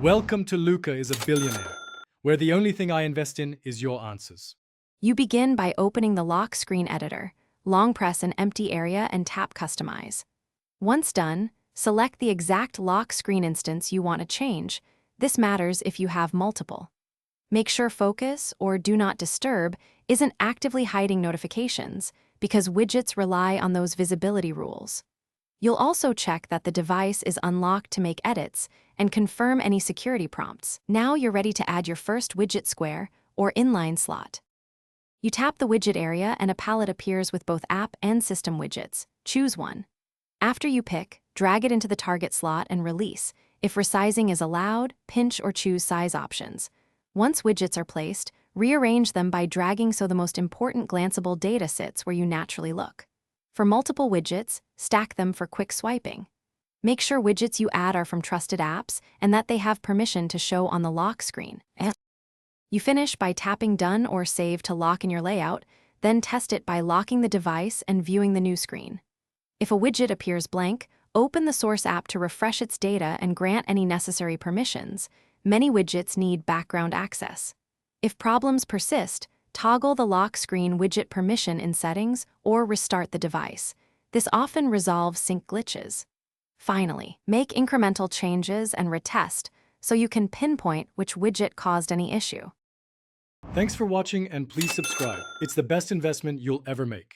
Welcome to Luca is a Billionaire, where the only thing I invest in is your answers. You begin by opening the lock screen editor, long press an empty area and tap Customize. Once done, select the exact lock screen instance you want to change. This matters if you have multiple. Make sure Focus or Do Not Disturb isn't actively hiding notifications because widgets rely on those visibility rules. You'll also check that the device is unlocked to make edits and confirm any security prompts. Now you're ready to add your first widget square or inline slot. You tap the widget area and a palette appears with both app and system widgets. Choose one. After you pick, drag it into the target slot and release. If resizing is allowed, pinch or choose size options. Once widgets are placed, rearrange them by dragging so the most important glanceable data sits where you naturally look. For multiple widgets, stack them for quick swiping. Make sure widgets you add are from trusted apps and that they have permission to show on the lock screen. You finish by tapping Done or Save to lock in your layout, then test it by locking the device and viewing the new screen. If a widget appears blank, open the source app to refresh its data and grant any necessary permissions. Many widgets need background access. If problems persist, toggle the lock screen widget permission in settings or restart the device. This often resolves sync glitches. Finally, make incremental changes and retest so you can pinpoint which widget caused any issue. Thanks for watching and please subscribe. It's the best investment you'll ever make.